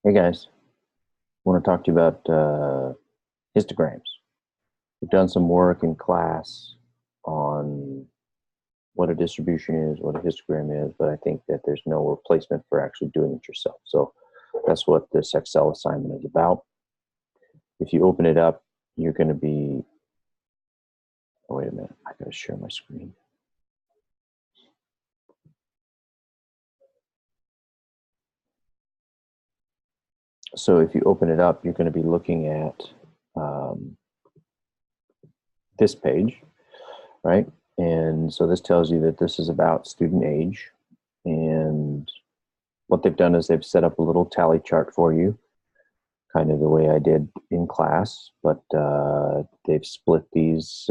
Hey guys, I want to talk to you about histograms. We've done some work in class on what a distribution is, what a histogram is, but I think that there's no replacement for actually doing it yourself. So that's what this Excel assignment is about. If you open it up, you're going to be, oh, wait a minute, I got to share my screen. So if you open it up, you're going to be looking at this page, right? And so this tells you that this is about student age. And what they've done is they've set up a little tally chart for you, kind of the way I did in class, but they've split these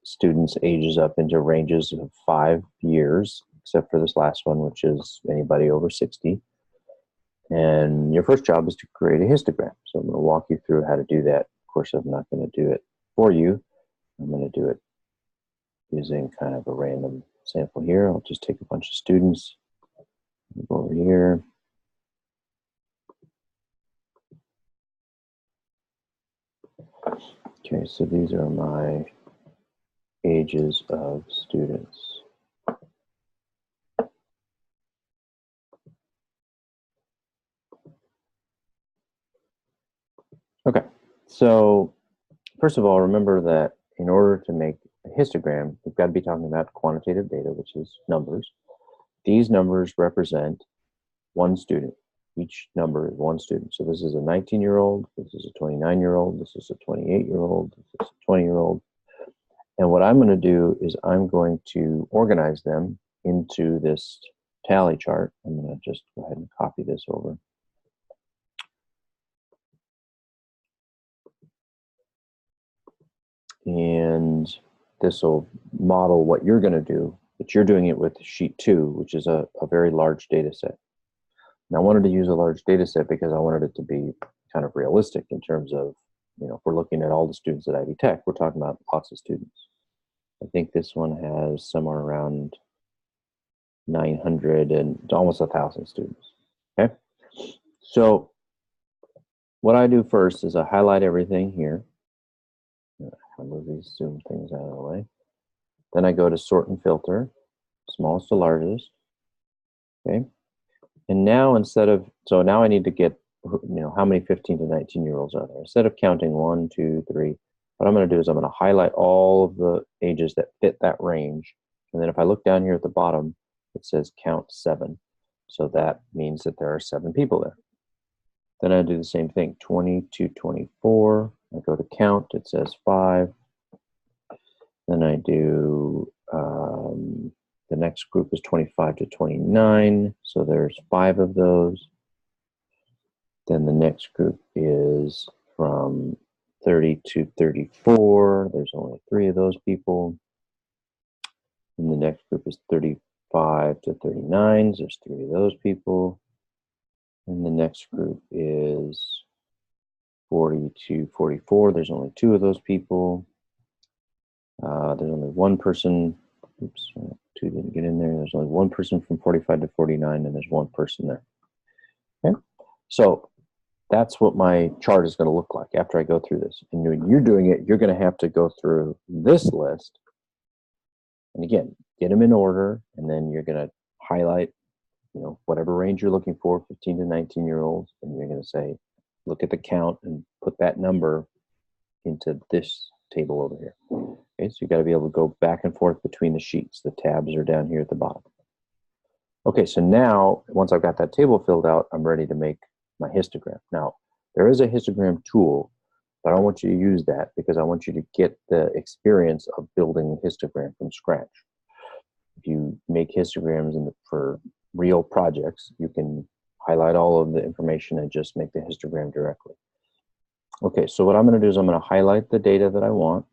students' ages up into ranges of 5 years, except for this last one, which is anybody over 60. And your first job is to create a histogram. So I'm going to walk you through how to do that. Of course, I'm not going to do it for you. I'm going to do it using kind of a random sample here. I'll just take a bunch of students, go over here. Okay, so these are my ages of students. Okay, so first of all, remember that in order to make a histogram, we've got to be talking about quantitative data, which is numbers. These numbers represent one student. Each number is one student. So this is a 19-year-old, this is a 29-year-old, this is a 28-year-old, this is a 20-year-old. And what I'm going to do is I'm going to organize them into this tally chart. I'm going to just go ahead and copy this over. And this will model what you're going to do, but you're doing it with sheet 2, which is a very large data set. Now, I wanted to use a large data set because I wanted it to be kind of realistic in terms of, if we're looking at all the students at Ivy Tech, we're talking about lots of students. I think this one has somewhere around 900 and almost 1,000 students. Okay, so what I do first is I highlight everything here. I'll move these Zoom things out of the way. Then I go to sort and filter, smallest to largest. Okay, and now so now I need to get, how many 15 to 19-year-olds are there? Instead of counting 1, 2, 3, what I'm going to do is I'm going to highlight all of the ages that fit that range. And then if I look down here at the bottom, it says count 7. So that means that there are 7 people there. Then I do the same thing, 20 to 24. I go to count, it says 5. Then I do, the next group is 25 to 29. So there's 5 of those. Then the next group is from 30 to 34. There's only 3 of those people. And the next group is 35 to 39. There's 3 of those people. And the next group is 40 to 44. There's only 2 of those people. There's only 1 person. Oops, 2 didn't get in there. There's only 1 person from 45 to 49, and there's 1 person there. Okay, so that's what my chart is going to look like after I go through this. And when you're doing it, you're going to have to go through this list. And again, get them in order, and then you're going to highlight, whatever range you're looking for, 15 to 19-year-olds, and you're going to say, look at the count and put that number into this table over here. Okay, so you got to be able to go back and forth between the sheets. The tabs are down here at the bottom. Okay, so now, once I've got that table filled out, I'm ready to make my histogram. Now, there is a histogram tool, but I don't want you to use that because I want you to get the experience of building a histogram from scratch. If you make histograms for real projects, you can highlight all of the information and just make the histogram directly. Okay, so what I'm going to do is I'm going to highlight the data that I want.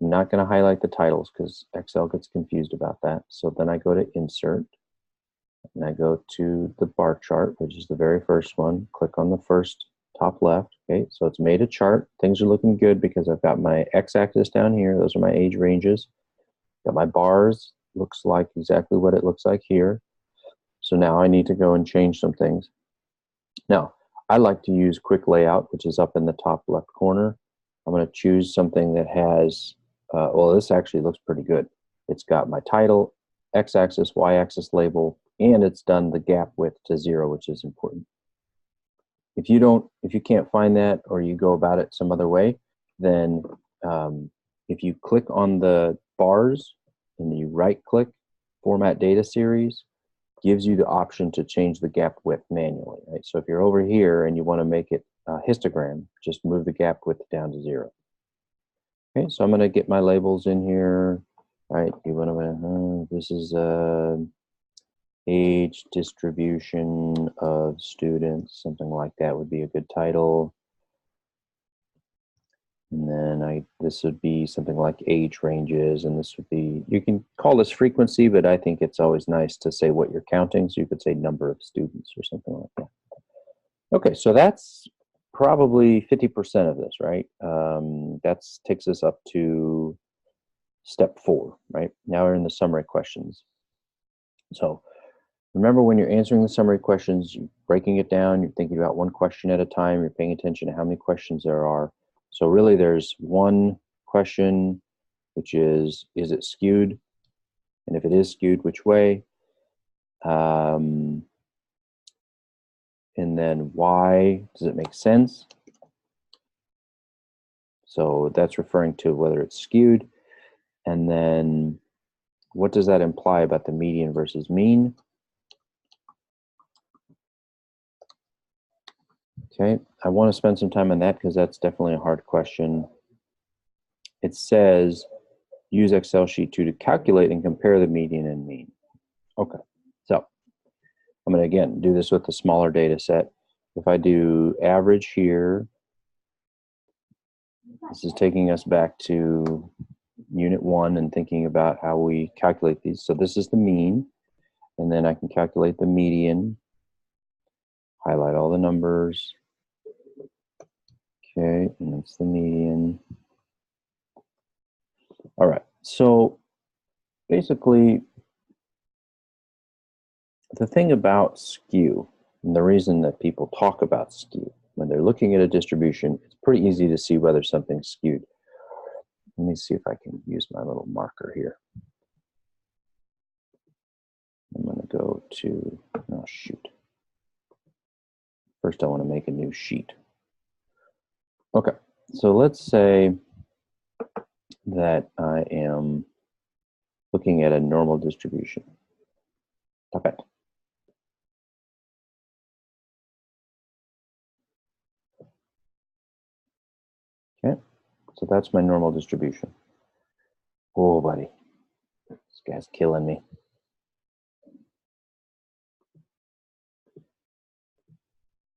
I'm not going to highlight the titles because Excel gets confused about that. So then I go to Insert, and I go to the bar chart, which is the very first one. Click on the first top left. Okay, so it's made a chart. Things are looking good because I've got my x-axis down here. Those are my age ranges. Got my bars. Looks like exactly what it looks like here. So now I need to go and change some things. Now, I like to use quick layout, which is up in the top left corner. I'm going to choose something that has, well, this actually looks pretty good. It's got my title, x-axis, y-axis label, and it's done the gap width to 0, which is important. If you can't find that, or you go about it some other way, then if you click on the bars and you right-click Format Data Series, gives you the option to change the gap width manually, right? So if you're over here and you want to make it histogram, just move the gap width down to 0. Okay, so I'm going to get my labels in here, right? You want to, this is age distribution of students, something like that would be a good title. And then this would be something like age ranges, and this would be, you can call this frequency, but I think it's always nice to say what you're counting, so you could say number of students or something like that. Okay, so that's probably 50% of this, right? That takes us up to step 4, right? Now we're in the summary questions. So remember, when you're answering the summary questions, you're breaking it down, you're thinking about one question at a time, you're paying attention to how many questions there are. So really there's one question, which is it skewed? And if it is skewed, which way? And then why does it make sense? So that's referring to whether it's skewed. And then what does that imply about the median versus mean? Okay, I want to spend some time on that because that's definitely a hard question. It says, use Excel sheet 2 to calculate and compare the median and mean. Okay, so I'm going to, again, do this with a smaller data set. If I do average here, this is taking us back to Unit 1 and thinking about how we calculate these. So this is the mean, and then I can calculate the median, highlight all the numbers. Okay, and that's the median. All right, so basically, the thing about skew, and the reason that people talk about skew, when they're looking at a distribution, it's pretty easy to see whether something's skewed. Let me see if I can use my little marker here. I'm going to go to, oh shoot. First I want to make a new sheet. Okay, so let's say that I am looking at a normal distribution. Okay. Okay, so that's my normal distribution. Oh, buddy, this guy's killing me.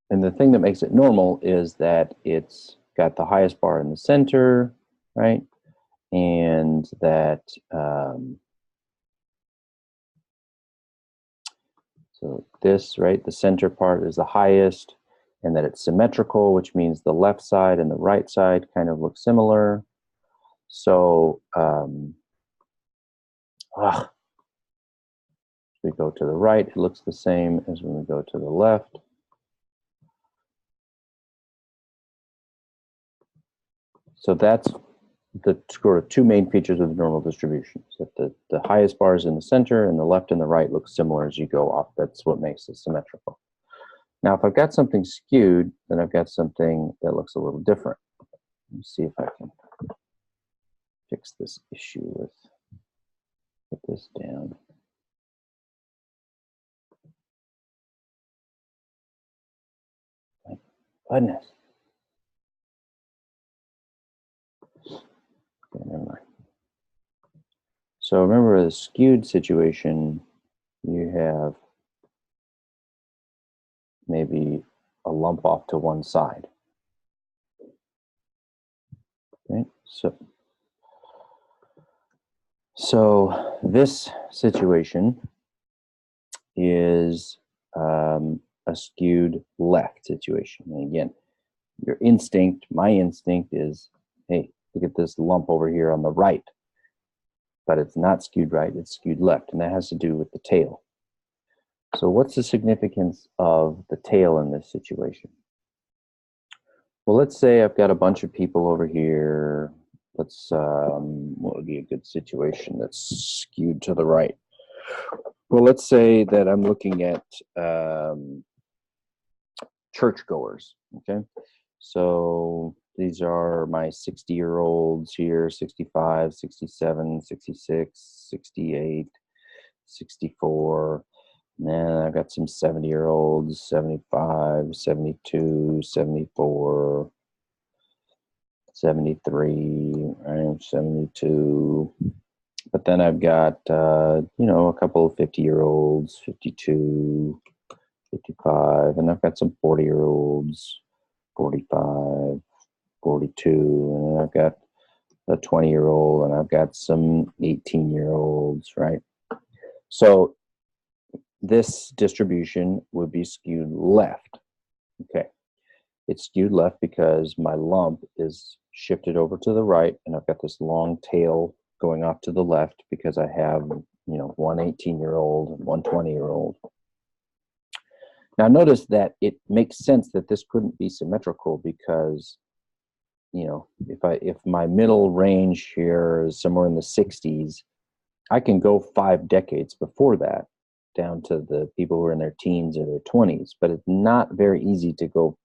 And the thing that makes it normal is that it's got the highest bar in the center, right? And that, so this, right, the center part is the highest, and that it's symmetrical, which means the left side and the right side kind of look similar. So, we go to the right, it looks the same as when we go to the left. So that's the sort of two main features of the normal distribution. So that the highest bar is in the center, and the left and the right look similar as you go off. That's what makes it symmetrical. Now, if I've got something skewed, then I've got something that looks a little different. Let me see if I can fix this issue with, put this down. My goodness. Okay, never mind. So remember, the skewed situation, you have maybe a lump off to one side. Okay, so this situation is a skewed left situation. And again, your instinct, my instinct is, hey, look at this lump over here on the right. But it's not skewed right, it's skewed left, and that has to do with the tail. So what's the significance of the tail in this situation? Well, let's say I've got a bunch of people over here. Let's, what would be a good situation that's skewed to the right? Well, let's say that I'm looking at churchgoers, okay? So these are my 60-year-olds here, 65, 67, 66, 68, 64. And then I've got some 70-year-olds, 75, 72, 74, 73, right, 72. But then I've got, you know, a couple of 50-year-olds, 52, 55, and I've got some 40-year-olds, 45, 42, and then I've got a 20-year-old, and I've got some 18-year-olds, right? So this distribution would be skewed left, okay? It's skewed left because my lump is shifted over to the right, and I've got this long tail going off to the left because I have, you know, one 18-year-old and one 20-year-old. Now notice that it makes sense that this couldn't be symmetrical because, you know, if my middle range here is somewhere in the 60s, I can go 5 decades before that down to the people who are in their teens or their 20s, but it's not very easy to go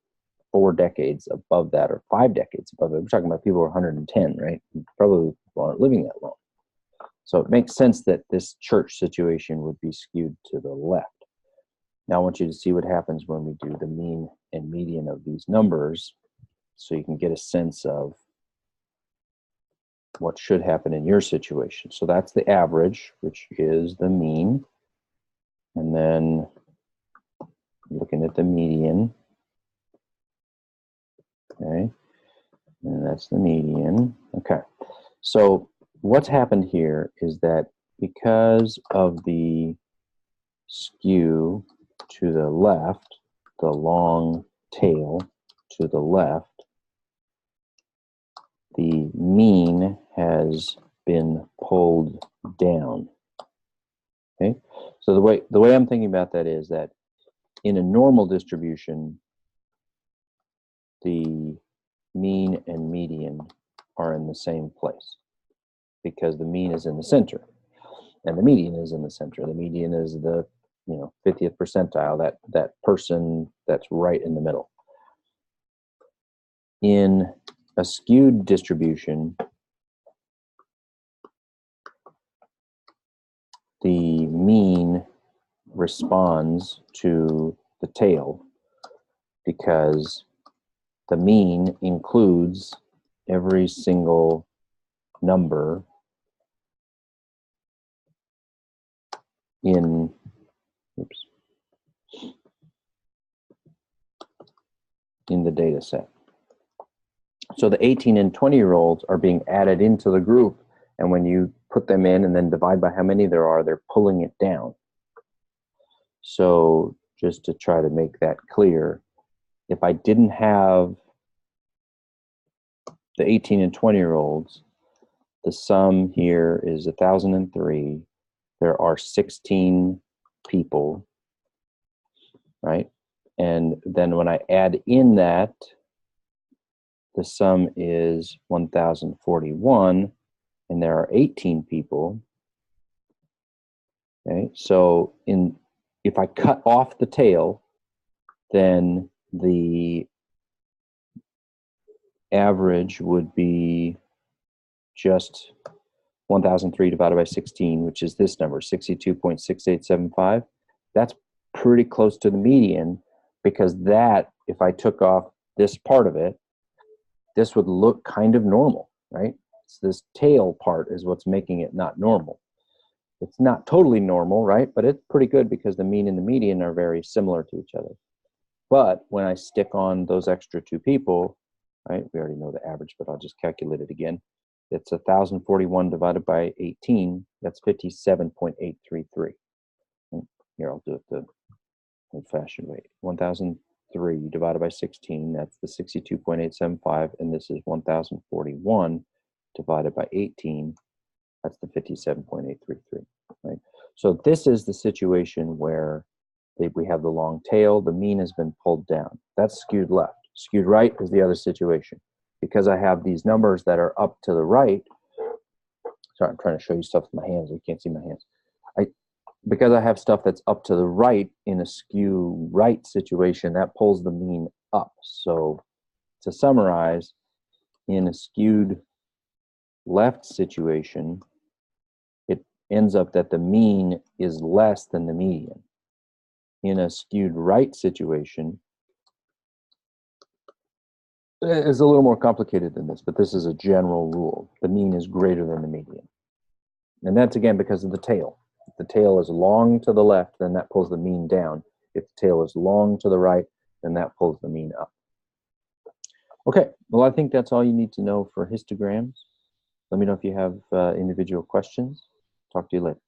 4 decades above that or 5 decades above it. We're talking about people who are 110, right? Probably aren't living that long. So it makes sense that this church situation would be skewed to the left. Now I want you to see what happens when we do the mean and median of these numbers so you can get a sense of what should happen in your situation. So that's the average, which is the mean. And then looking at the median, okay, and that's the median. Okay, so what's happened here is that because of the skew to the left, the long tail to the left, the mean has been pulled down. Okay, so the way I'm thinking about that is that in a normal distribution, the mean and median are in the same place because the mean is in the center and the median is in the center. The median is the, you know, 50th percentile, that person that's right in the middle. In a skewed distribution, the mean responds to the tail because the mean includes every single number in, in the data set. So the 18 and 20-year-olds are being added into the group, and when you put them in and then divide by how many there are, they're pulling it down. So just to try to make that clear, if I didn't have the 18 and 20-year-olds, the sum here is 1,003. There are 16 people, right? And then when I add in that, the sum is 1,041, and there are 18 people. Okay, so if I cut off the tail, then the average would be just 1,003 divided by 16, which is this number, 62.6875. That's pretty close to the median because that, if I took off this part of it, this would look kind of normal, right? So this tail part is what's making it not normal. It's not totally normal, right? But it's pretty good because the mean and the median are very similar to each other. But when I stick on those extra 2 people, right? We already know the average, but I'll just calculate it again. It's 1,041 divided by 18. That's 57.833. Here, I'll do it the old-fashioned way. 1,003 divided by 16. That's the 62.875, and this is 1,041 divided by 18. That's the 57.833. Right. So this is the situation where we have the long tail. The mean has been pulled down. That's skewed left. Skewed right is the other situation. Because I have these numbers that are up to the right, sorry, I'm trying to show you stuff with my hands. You can't see my hands. Because I have stuff that's up to the right in a skew right situation, that pulls the mean up. So to summarize, in a skewed left situation, it ends up that the mean is less than the median. In a skewed right situation, it's a little more complicated than this, but this is a general rule. The mean is greater than the median. And that's, again, because of the tail. If the tail is long to the left, then that pulls the mean down. If the tail is long to the right, then that pulls the mean up. Okay, well, I think that's all you need to know for histograms. Let me know if you have individual questions. Talk to you later.